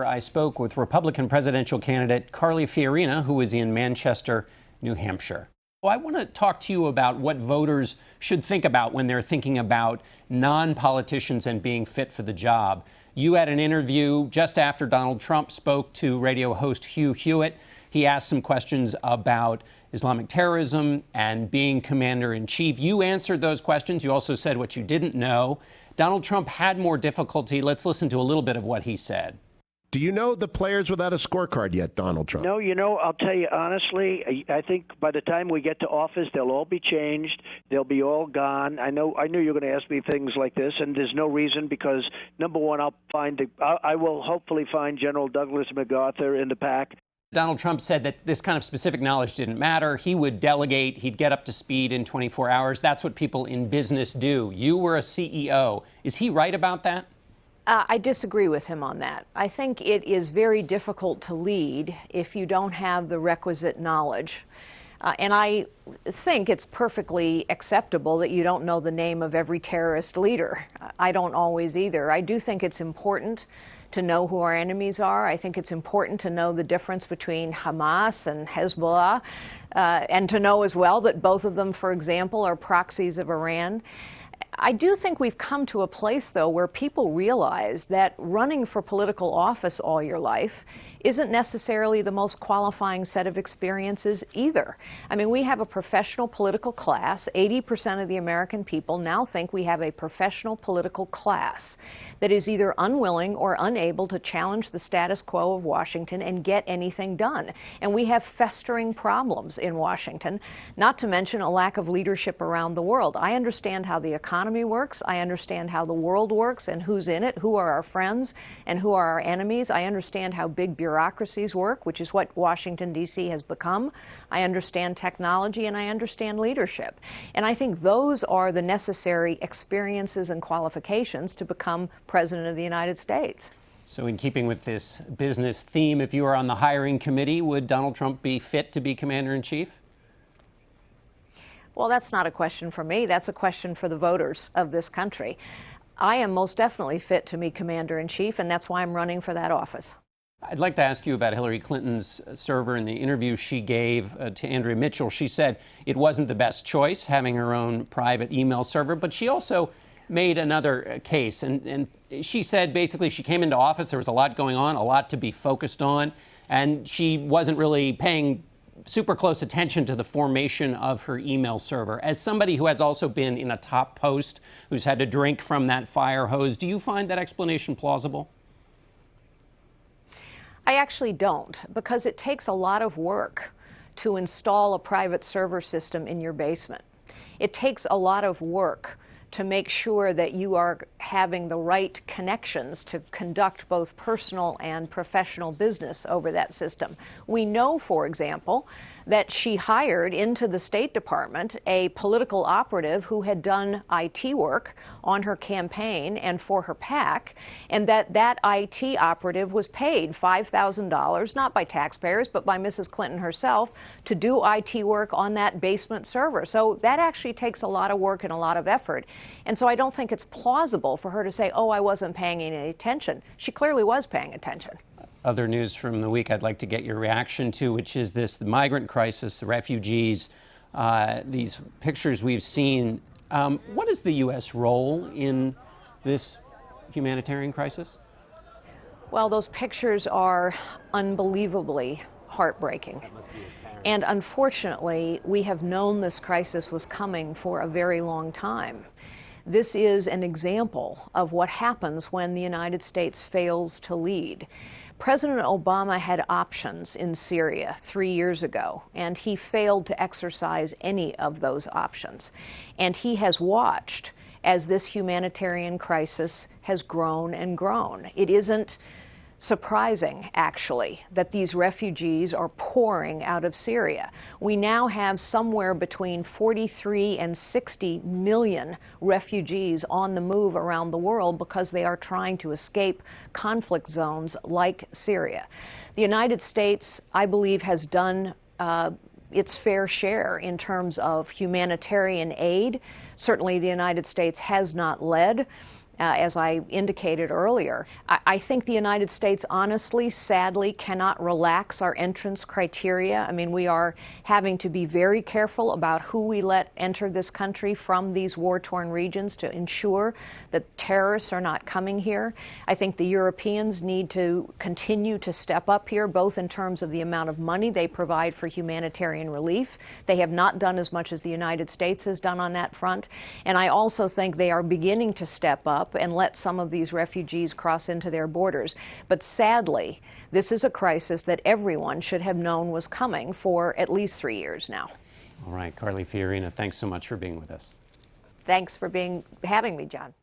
Wire, I spoke with Republican presidential candidate Carly Fiorina, who is in Manchester, New Hampshire. Well, I want to talk to you about what voters should think about when they're thinking about non-politicians and being fit for the job. You had an interview just after Donald Trump spoke to radio host Hugh Hewitt. He asked some questions about Islamic terrorism and being commander-in-chief. You answered those questions. You also said what you didn't know. Donald Trump had more difficulty. Let's listen to a little bit of what he said. Do you know the players without a scorecard yet, Donald Trump? No, I'll tell you honestly, I think by the time we get to office, they'll all be changed. They'll be all gone. I knew you're going to ask me things like this, and there's no reason because, number one, I will hopefully find General Douglas MacArthur in the pack. Donald Trump said that this kind of specific knowledge didn't matter. He would delegate. He'd get up to speed in 24 hours. That's what people in business do. You were a CEO. Is he right about that? I disagree with him on that. I think it is very difficult to lead if you don't have the requisite knowledge. And I think it's perfectly acceptable that you don't know the name of every terrorist leader. I don't always either. I do think it's important to know who our enemies are. I think it's important to know the difference between Hamas and Hezbollah, and to know as well that both of them, for example, are proxies of Iran. I do think we've come to a place, though, where people realize that running for political office all your life isn't necessarily the most qualifying set of experiences either. I mean, we have a professional political class. 80% of the American people now think we have a professional political class that is either unwilling or unable to challenge the status quo of Washington and get anything done. And we have festering problems in Washington, not to mention a lack of leadership around the world. I understand how the economy works. I understand how the world works and who's in it, who are our friends and who are our enemies. I understand how big bureaucracies work, which is what Washington, D.C. has become. I understand technology and I understand leadership. And I think those are the necessary experiences and qualifications to become President of the United States. So in keeping with this business theme, if you were on the hiring committee, would Donald Trump be fit to be commander-in-chief? Well, that's not a question for me. That's a question for the voters of this country. I am most definitely fit to be commander-in-chief, and that's why I'm running for that office. I'd like to ask you about Hillary Clinton's server. In the interview she gave to Andrea Mitchell, she said it wasn't the best choice, having her own private email server, but she also made another case. And she said basically she came into office, there was a lot going on, a lot to be focused on, and she wasn't really paying super close attention to the formation of her email server. As somebody who has also been in a top post, who's had to drink from that fire hose, do you find that explanation plausible? I actually don't, because it takes a lot of work to install a private server system in your basement. It takes a lot of work to make sure that you are having the right connections to conduct both personal and professional business over that system. We know, for example, that she hired into the State Department a political operative who had done IT work on her campaign and for her PAC, and that IT operative was paid $5,000, not by taxpayers, but by Mrs. Clinton herself, to do IT work on that basement server. So that actually takes a lot of work and a lot of effort. And so I don't think it's plausible for her to say, oh, I wasn't paying any attention. She clearly was paying attention. Other news from the week I'd like to get your reaction to, which is the migrant crisis, the refugees, these pictures we've seen. What is the U.S. role in this humanitarian crisis? Well, those pictures are unbelievably heartbreaking. And unfortunately, we have known this crisis was coming for a very long time. This is an example of what happens when the United States fails to lead. President Obama had options in Syria 3 years ago, and he failed to exercise any of those options. And he has watched as this humanitarian crisis has grown and grown. It isn't surprising, actually, that these refugees are pouring out of Syria. We now have somewhere between 43 and 60 million refugees on the move around the world because they are trying to escape conflict zones like Syria. The United States, I believe, has done its fair share in terms of humanitarian aid. Certainly, the United States has not led. as I indicated earlier. I think the United States, honestly, sadly, cannot relax our entrance criteria. I mean, we are having to be very careful about who we let enter this country from these war-torn regions to ensure that terrorists are not coming here. I think the Europeans need to continue to step up here, both in terms of the amount of money they provide for humanitarian relief. They have not done as much as the United States has done on that front. And I also think they are beginning to step up and let some of these refugees cross into their borders. But sadly, this is a crisis that everyone should have known was coming for at least 3 years now. All right, Carly Fiorina, thanks so much for being with us. Thanks for having me, John.